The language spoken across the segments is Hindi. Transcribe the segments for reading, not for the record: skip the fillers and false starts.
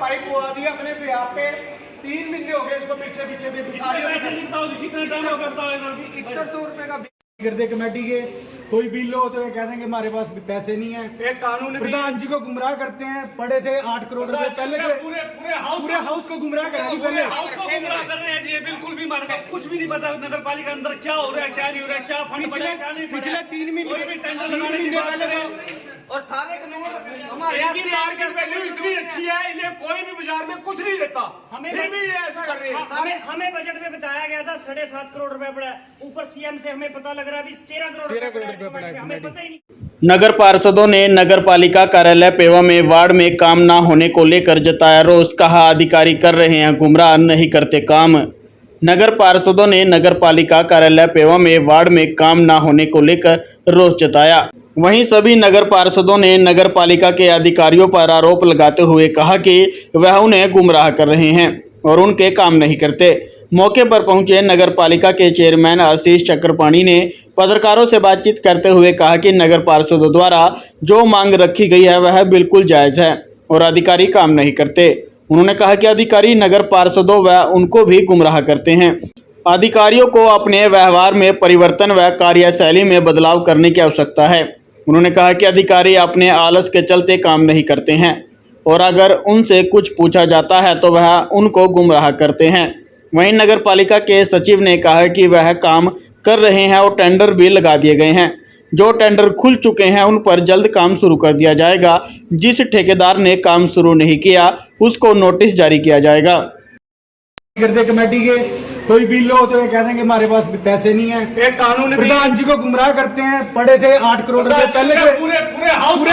पाइप हुआ दिया अपने बिहार पे 3 महीने हो गए इसको पीछे पीछे भी 6100 रुपए का गिरदे कमेटी के कोई बिल हो तो ये कह देंगे हमारे पास पैसे नहीं है। एक कानून प्रधान जी को गुमराह करते हैं। पड़े थे 8 करोड़ रुपए पहले के पूरे हाउस को गुमराह कर रहे पूरे हाउस को गुमराह कर रहे हैं जी। बिल्कुल भी हमारे को कुछ भी नहीं पता नगर पालिका अंदर क्या हो रहा है, क्या नहीं हो रहा है, क्या फंड पड़ा है, क्या नहीं पड़ा है। पिछले 3 महीने कोई भी टेंडर लगाने की बात करें और सारे कानून हमारे इनकी मार्केट वैल्यू इतनी अच्छी है, इन्हें कोई भी बाजार में कुछ नहीं देता, फिर भी ये ऐसा कर रहे हैं। हमें बजट में बताया गया था 7.5 करोड़ रुपए पड़ा है, ऊपर सीएम से हमें पता लग रहा है अभी 13 करोड़ रुपए पड़ा है, हमें पता ही नहीं। नगर पार्षदों ने नगर पालिका कार्यालय पेवा में वार्ड में काम न होने को लेकर जताया रोष। कहा अधिकारी कर रहे हैं गुमराह, नहीं करते काम। नगर पार्षदों ने नगर पालिका कार्यालय पेवा में वार्ड में काम न होने को लेकर रोष जताया। वहीं सभी नगर पार्षदों ने नगर पालिका के अधिकारियों पर आरोप लगाते हुए कहा कि वह उन्हें गुमराह कर रहे हैं और उनके काम नहीं करते। मौके पर पहुंचे नगर पालिका के चेयरमैन आशीष चक्रपाणी ने पत्रकारों से बातचीत करते हुए कहा कि नगर पार्षदों द्वारा जो मांग रखी गई है वह बिल्कुल जायज़ है और अधिकारी काम नहीं करते। उन्होंने कहा कि अधिकारी नगर पार्षदों व उनको भी गुमराह करते हैं। अधिकारियों को अपने व्यवहार में परिवर्तन व कार्यशैली में बदलाव करने की आवश्यकता है। उन्होंने कहा कि अधिकारी अपने आलस के चलते काम नहीं करते हैं और अगर उनसे कुछ पूछा जाता है तो वह उनको गुमराह करते हैं। वहीं नगर पालिका के सचिव ने कहा कि वह काम कर रहे हैं और टेंडर भी लगा दिए गए हैं। जो टेंडर खुल चुके हैं उन पर जल्द काम शुरू कर दिया जाएगा। जिस ठेकेदार ने काम शुरू नहीं किया उसको नोटिस जारी किया जाएगा। गिरदे कमेटी के कोई बिल हो तो ये कह देंगे हमारे पास पैसे नहीं है। एक कानून प्रधान जी को गुमराह करते हैं। पड़े थे 8 करोड़ रुपए पहले के पूरे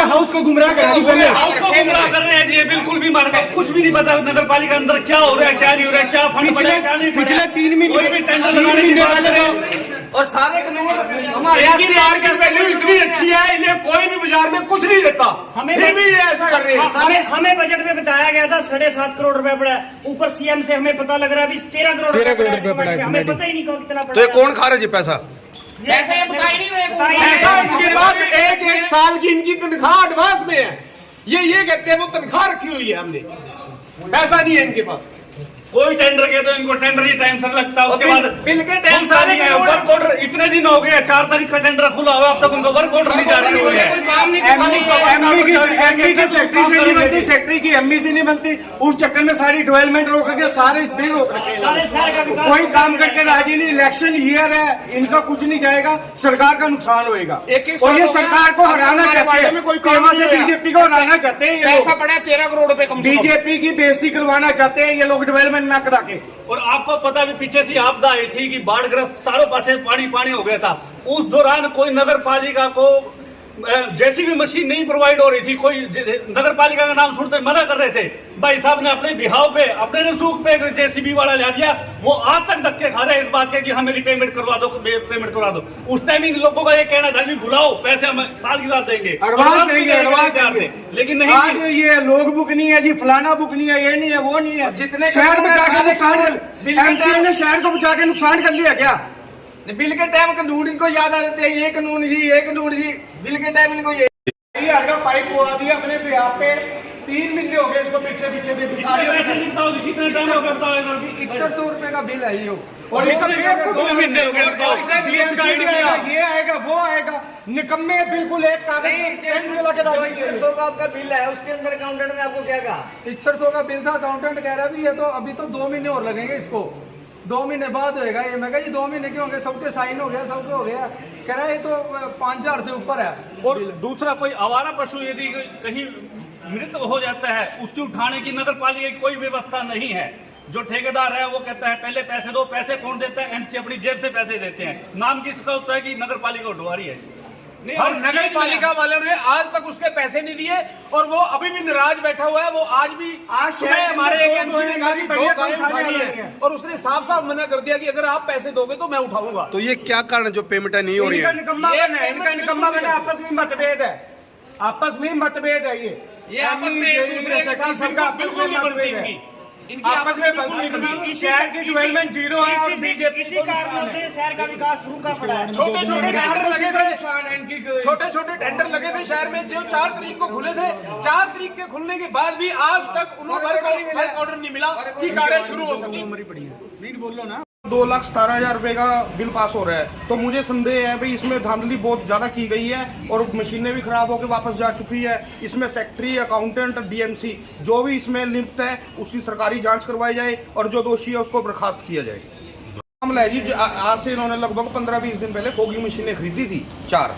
हाउस को गुमराह कर रहे हैं। पूरे हाउस को गुमराह कर रहे हैं जी। बिल्कुल भी हमारे को कुछ भी नहीं पता नगर पालिका अंदर क्या हो रहा है, क्या नहीं हो रहा है, क्या फंड पड़ा है, क्या नहीं पड़ा है। पिछले 3 महीने कोई भी टेंडर लगाने की बात करें और सारे कानून हमारे इनकी मार्केट वैल्यू इतनी अच्छी है, इन्हें कोई भी बाजार में कुछ नहीं देता, फिर भी ये ऐसा कर रहे हैं। हमें बजट में बताया गया था 7.5 करोड़ रुपए पड़ा है, ऊपर सीएम से हमें पता लग रहा है अभी 13 करोड़ रुपए पड़ा है, हमें पता ही नहीं कितना पड़ा। तो ये कौन खा रहा है जी पैसा? ऐसे बता ही नहीं रहे। ऐसा इनके पास एक साल की इनकी तनख्वाह एडवांस में है। ये कहते हैं वो तनख्वाह रखी हुई है हमने, पैसा नहीं है इनके पास। कोई टेंडर के तो इनको टेंडर ही टाइम सर लगता है। उसके बाद बिल के टाइम सारे वर्क ऑर्डर इतने दिन हो गए, 4 तारीख का टेंडर खुला हुआ, अब तक उनको वर्क ऑर्डर नहीं जारी हुई है। एमडी की सेक्रेटरी से नहीं बनती, सेक्रेटरी की एमडी से नहीं बनती, उस चक्कर में सारी डेवलपमेंट रोक रखे, सारे बिल रोक रखे, सारे शहर का विकास कोई काम करके राजी नहीं। इलेक्शन ईयर है, इनका कुछ नहीं जाएगा, सरकार का नुकसान होएगा। और ये सरकार को हराना चाहते हैं, बीजेपी को हराना चाहते हैं। पैसा पड़ा 13 करोड़ रुपए कम। बीजेपी की बेइज्जती करवाना चाहते हैं ये लोग डेवलपमेंट ना करा के। और आपको पता भी पीछे से आपदा आई थी कि बाढ़ग्रस्त चारों पासे पानी पानी हो गया था। उस दौरान कोई नगर पालिका को जेसीबी मशीन नहीं प्रोवाइड हो रही थी। कोई नगर पालिका का नाम सुनते मना कर रहे थे। भाई साहब ने अपने बिहाव पे, अपने रसूख पे जेसीबी वाला ला दिया। वो आज तक धक्के खा रहे हैं इस बात के कि हमें पेमेंट करवा दो, पेमेंट करवा दो। उस टाइम इन लोगों का ये कहना था कि बुलाओ, पैसे हम साल के साथ देंगे, एडवांस देंगे, लेकिन नहीं। आज ये लोग बुक नहीं है जी, फलाना बुक नहीं है, ये नहीं है, वो नहीं है। जितने शहर में जाकर नुकसान, एमसीए ने शहर को बचा के नुकसान कर लिया क्या? बिल के टाइम कानून इनको याद आ जाते हैं। ये कानून जी, ये कानून जी, बिल के टाइम इनको ये पाइप हुआ दिया अपने बिहार पे 3 महीने हो गए इसको पीछे पीछे भी। कितने टाइम हो करता है 6100 रुपए का बिल है ये। और इसका 2 महीने हो गए। ये आएगा, वो आएगा, निकम्मे बिल्कुल एक कागज लगा के डाल देंगे। 6100 का आपका बिल है, उसके अंदर अकाउंटेंट ने आपको क्या कहा? 6100 का बिल था, अकाउंटेंट कह रहा भी है तो अभी तो 2 महीने और लगेंगे इसको, 2 महीने बाद होएगा ये। मैं कहा जी 2 महीने क्यों होंगे, सबके साइन हो गया, सबके हो गया। कह रहा है ये तो 5000 से ऊपर है। और दूसरा कोई आवारा पशु यदि कहीं मृत हो जाता है उसकी उठाने की नगर पालिका की कोई व्यवस्था नहीं है। जो ठेकेदार है वो कहता है पहले पैसे दो, पैसे कौन देता है? एमसी अपनी जेब से पैसे देते हैं। नाम किसका होता है कि नगर पालिका उठवा रही है। और नगर पालिका वालों ने आज तक उसके पैसे नहीं दिए और वो अभी भी नाराज बैठा हुआ है। वो आज भी सुबह हमारे एक एमसी ने कहा कि 2 गायें उठानी है और उसने साफ साफ मना कर दिया कि अगर आप पैसे दोगे तो मैं उठाऊंगा। तो ये क्या कारण है जो पेमेंट नहीं हो रही है? इनका निकम्मा बना, आपस में मतभेद है, आपस में मतभेद है। ये आपस में एक दूसरे के साथ बिल्कुल नहीं बनती। इनकी आपस में बिल्कुल नहीं बनी। शहर की डेवलपमेंट जीरो है और बीजेपी इसी कारणों से शहर का विकास रुका पड़ा है। छोटे छोटे टेंडर लगे थे, छोटे छोटे टेंडर लगे थे शहर में जो 4 तारीख को खुले थे। 4 तारीख के खुलने के बाद भी आज तक उन्हें वर्क ऑर्डर नहीं मिला कि कार्य शुरू हो सके। 2,17,000 रुपए का बिल पास हो रहा है, तो मुझे संदेह है भाई इसमें धांधली बहुत ज्यादा की गई है और मशीनें भी खराब होकर वापस जा चुकी है। इसमें सेक्रेटरी, अकाउंटेंट, डीएमसी जो भी इसमें लिप्त है उसकी सरकारी जांच करवाई जाए और जो दोषी है उसको बर्खास्त किया जाए। मामला है जी, आज से इन्होंने लगभग 15-20 दिन पहले फोगिंग मशीनें खरीदी थी 4,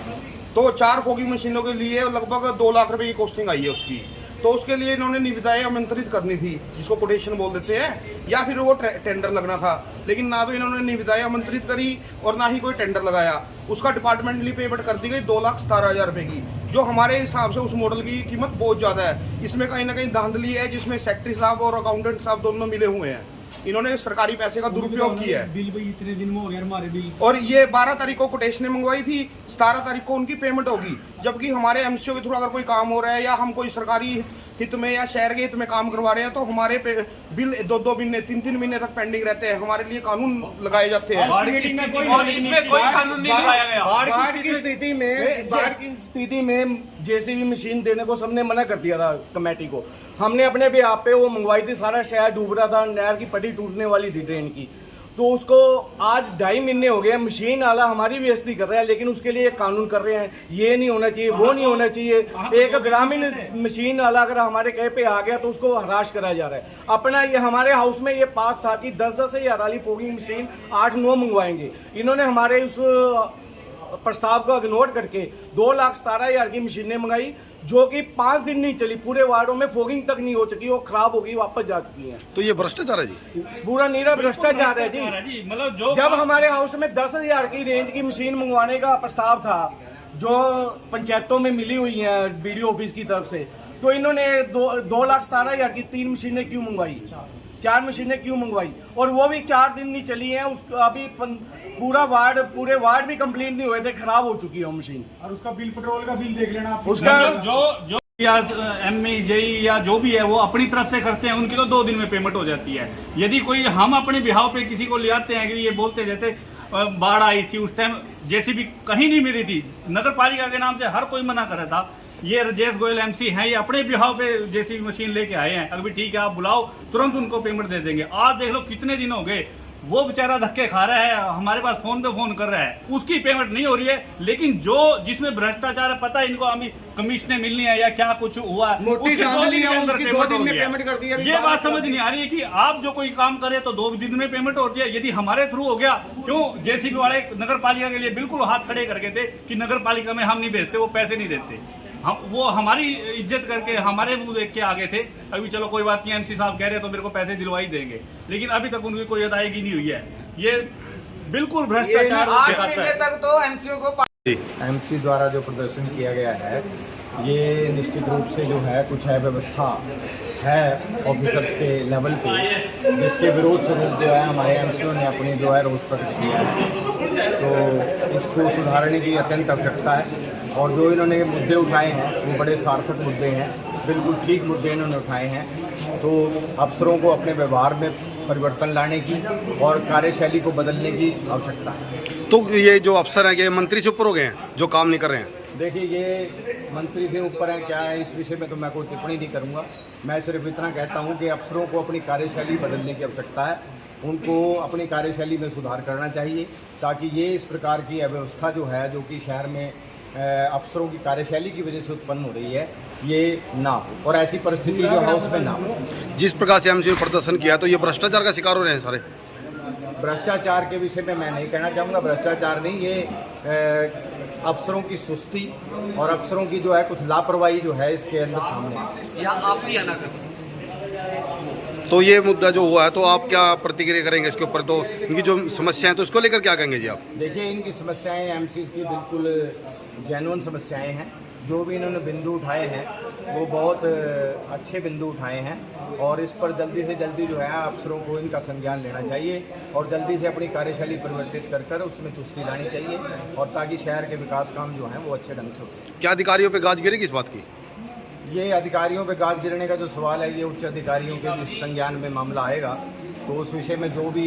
तो 4 फोगिंग मशीनों के लिए लगभग 2 लाख रुपए की कॉस्टिंग आई है उसकी। तो उसके लिए इन्होंने निविदाएं आमंत्रित करनी थी, जिसको कोटेशन बोल देते हैं, या फिर वो टेंडर लगना था। लेकिन ना तो इन्होंने निविदाएं आमंत्रित करी और ना ही कोई टेंडर लगाया। उसका डिपार्टमेंटली पेमेंट कर दी गई 2,17,000 रुपए की, जो हमारे हिसाब से उस मॉडल की कीमत बहुत ज्यादा है। इसमें कहीं ना कहीं धांधली है, जिसमें सेक्रेटरी साहब और अकाउंटेंट साहब दोनों मिले हुए हैं। इन्होंने सरकारी पैसे का दुरुपयोग किया है। बिल भाई इतने दिन में हो गया हमारे बिल। और ये 12 तारीख को कोटेशनें मंगवाई थी, 17 तारीख को उनकी पेमेंट होगी, जबकि हमारे एमसीओ के थ्रू अगर कोई काम हो रहा है या हम कोई सरकारी हित में या शहर के हित में काम करवा रहे हैं तो हमारे बिल 2-2 महीने 3-3 महीने तक पेंडिंग रहते हैं। हमारे लिए कानून लगाए जाते हैं और इसमें कोई कानून नहीं लगाया गया। बाढ़ की स्थिति में जेसीबी मशीन देने को सबने मना कर दिया था कमेटी को। हमने अपने भी आप पे वो मंगवाई थी, सारा शहर डूब रहा था, नहर की पट्टी टूटने वाली थी ट्रेन की, तो उसको आज 2.5 महीने हो गए। मशीन वाला हमारी बेइज्जती कर रहा है, लेकिन उसके लिए कानून कर रहे हैं, ये नहीं होना चाहिए, वो नहीं होना चाहिए। एक ग्रामीण मशीन वाला अगर हमारे कहे पे आ गया तो उसको हराश कराया जा रहा है। अपना ये हमारे हाउस में ये पास था कि 10-10 हज़ार वाली फोगिंग मशीन 8-9 मंगवाएंगे। इन्होंने हमारे उस प्रस्ताव को इग्नोर करके 2,17,000 की मशीनें मंगाई, जो कि 5 दिन नहीं चली, पूरे वार्डों में फोगिंग तक नहीं हो चुकी, वो खराब हो गई, वापस जा चुकी है। तो ये भ्रष्टाचार है जी, पूरा नीरा भ्रष्टाचार है जी। मतलब जब हमारे हाउस में 10,000 की रेंज की मशीन मंगवाने का प्रस्ताव था, जो पंचायतों में मिली हुई है बीडीओ ऑफिस की तरफ से, तो इन्होंने 2,17,000 की 3 मशीनें क्यों मंगवाई, 4 मशीनें क्यों मंगवाई, और वो भी 4 दिन नहीं चली हैं। अभी पूरे वार्ड भी कंप्लीट नहीं हुए थे, खराब हो चुकी है मशीन। और उसका बिल, पेट्रोल का बिल देख लेना आप। उसका जो या एमई जेई या जो भी है वो अपनी तरफ से करते हैं, उनकी तो 2 दिन में पेमेंट हो जाती है। यदि कोई हम अपने बिहाव पे किसी को ले आते हैं कि ये बोलते हैं, जैसे बाढ़ आई थी उस टाइम जेसीबी कहीं नहीं मिली थी, नगर पालिका के नाम से हर कोई मना कर रहा था। ये राजेश गोयल एमसी हैं, ये अपने बिहाव पे जेसीबी मशीन लेके आए हैं। अभी ठीक है, आप बुलाओ, तुरंत उनको पेमेंट दे देंगे। आज देख लो कितने दिन हो गए, वो बेचारा धक्के खा रहा है, हमारे पास फोन पे फोन कर रहा है, उसकी पेमेंट नहीं हो रही है। लेकिन जो जिसमें भ्रष्टाचार है, पता है इनको अभी कमीशनें मिलनी है या क्या कुछ हुआ है, मोटी धांधली है, उसकी 2 दिन में पेमेंट कर दी है। ये बात समझ नहीं आ रही है कि आप जो कोई काम करे तो 2 दिन में पेमेंट होती है। यदि हमारे थ्रू हो गया, क्यों जेसीबी वाले नगर पालिका के लिए बिल्कुल हाथ खड़े करके थे कि नगर पालिका में हम नहीं भेजते, वो पैसे नहीं देते। हम वो हमारी इज्जत करके हमारे मुंह देख के आगे थे। अभी चलो कोई बात नहीं, एमसी साहब कह रहे हैं तो मेरे को पैसे दिलवा ही देंगे, लेकिन अभी तक उनकी कोई अदायगी नहीं हुई है। ये बिल्कुल भ्रष्टाचार तक तो एमसीओ को एमसी द्वारा जो प्रदर्शन किया गया है, ये निश्चित रूप से जो है कुछ अव्यवस्था है ऑफिसर्स के लेवल पे, जिसके विरोध स्वरूप जो है हमारे एमसीओ ने अपनी जो है रोष प्रकट किया है। तो इसको सुधारने की अत्यंत आवश्यकता है, और जो इन्होंने मुद्दे उठाए हैं वो बड़े सार्थक मुद्दे हैं, बिल्कुल ठीक मुद्दे इन्होंने उठाए हैं। तो अफसरों को अपने व्यवहार में परिवर्तन लाने की और कार्यशैली को बदलने की आवश्यकता है। तो ये जो अफसर हैं ये मंत्री से ऊपर हो गए हैं जो काम नहीं कर रहे हैं? देखिए, ये मंत्री से ऊपर है क्या है, इस विषय में तो मैं कोई टिप्पणी नहीं करूंगा। मैं सिर्फ इतना कहता हूं कि अफसरों को अपनी कार्यशैली बदलने की आवश्यकता है, उनको अपनी कार्यशैली में सुधार करना चाहिए, ताकि ये इस प्रकार की अव्यवस्था जो है, जो कि शहर में अफसरों की कार्यशैली की वजह से उत्पन्न हो रही है, ये ना हो, और ऐसी परिस्थिति जो हाउस में ना हो। जिस प्रकार से एमसी प्रदर्शन किया तो ये भ्रष्टाचार का शिकार हो रहे हैं सारे। भ्रष्टाचार के विषय में मैं नहीं कहना चाहूँगा, भ्रष्टाचार नहीं, ये अफसरों की सुस्ती और अफसरों की जो है कुछ लापरवाही जो है इसके अंदर सामने है। या आपसी आना कर। तो ये मुद्दा जो हुआ है, तो आप क्या प्रतिक्रिया करेंगे इसके ऊपर? तो इनकी जो समस्याएं तो इसको लेकर क्या कहेंगे जी आप? देखिए, इनकी समस्याएं एमसी की बिल्कुल जेन्युइन समस्याएं हैं। जो भी इन्होंने बिंदु उठाए हैं वो बहुत अच्छे बिंदु उठाए हैं, और इस पर जल्दी से जल्दी जो है अफसरों को इनका संज्ञान लेना चाहिए और जल्दी से अपनी कार्यशैली परिवर्तित कर उसमें चुस्ती लानी चाहिए, और ताकि शहर के विकास काम जो हैं वो अच्छे ढंग से हो सके। क्या अधिकारियों पे गाज गिरेगी इस बात की? ये अधिकारियों पे गाज गिरने का जो सवाल है, ये उच्च अधिकारियों के संज्ञान में मामला आएगा, तो उस विषय में जो भी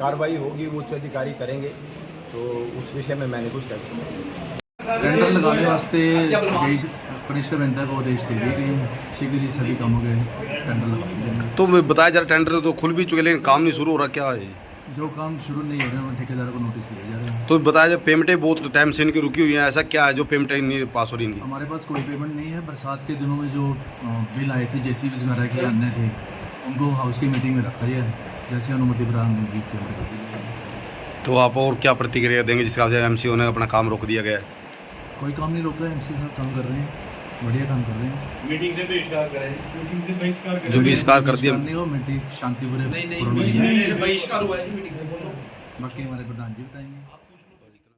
कार्रवाई होगी वो उच्च अधिकारी करेंगे, तो उस विषय में मैं नहीं कुछ कह सकता। टेंडर लगाने वास्ते कनिष्ठ बेनता को आदेश दे दिए कि शीघ्र ही सभी कामों के टेंडर लगा दिए जाएंगे। तो बताया जा रहा टेंडर तो खुल भी चुके लेकिन काम नहीं शुरू हो रहा, क्या है? जो काम शुरू नहीं हो रहे हैं ठेकेदार को नोटिस दिया जा रहा है। तो बताया जाए पेमेंटें बहुत टाइम से इनकी रुकी हुई हैं, ऐसा क्या है जो पेमेंटें नहीं पास हो रही इनकी? हमारे पास कोई पेमेंट नहीं है। बरसात के दिनों में जो बिल आए थे जेसीबी वगैरह के अन्य थे, उनको हाउस की मीटिंग में रखा गया है, जैसे अनुमति प्रदान होगी पेमेंट कर दी जाएगी। तो आप और क्या प्रतिक्रिया देंगे जिसका एमसीओ ने अपना काम रोक दिया गया है? कोई काम नहीं रोका है, एमसी साहब काम कर रहे हैं, बढ़िया काम कर रहे हैं। मीटिंग से बहिष्कार करें, मीटिंग से बहिष्कार करें। जो बहिष्कार कर दिया नहीं हो, मीटिंग शांतिपूर्ण नहीं मीटिंग से बहिष्कार हुआ है, मीटिंग से बोलो। बाकी हमारे प्रधान जी बताएंगे।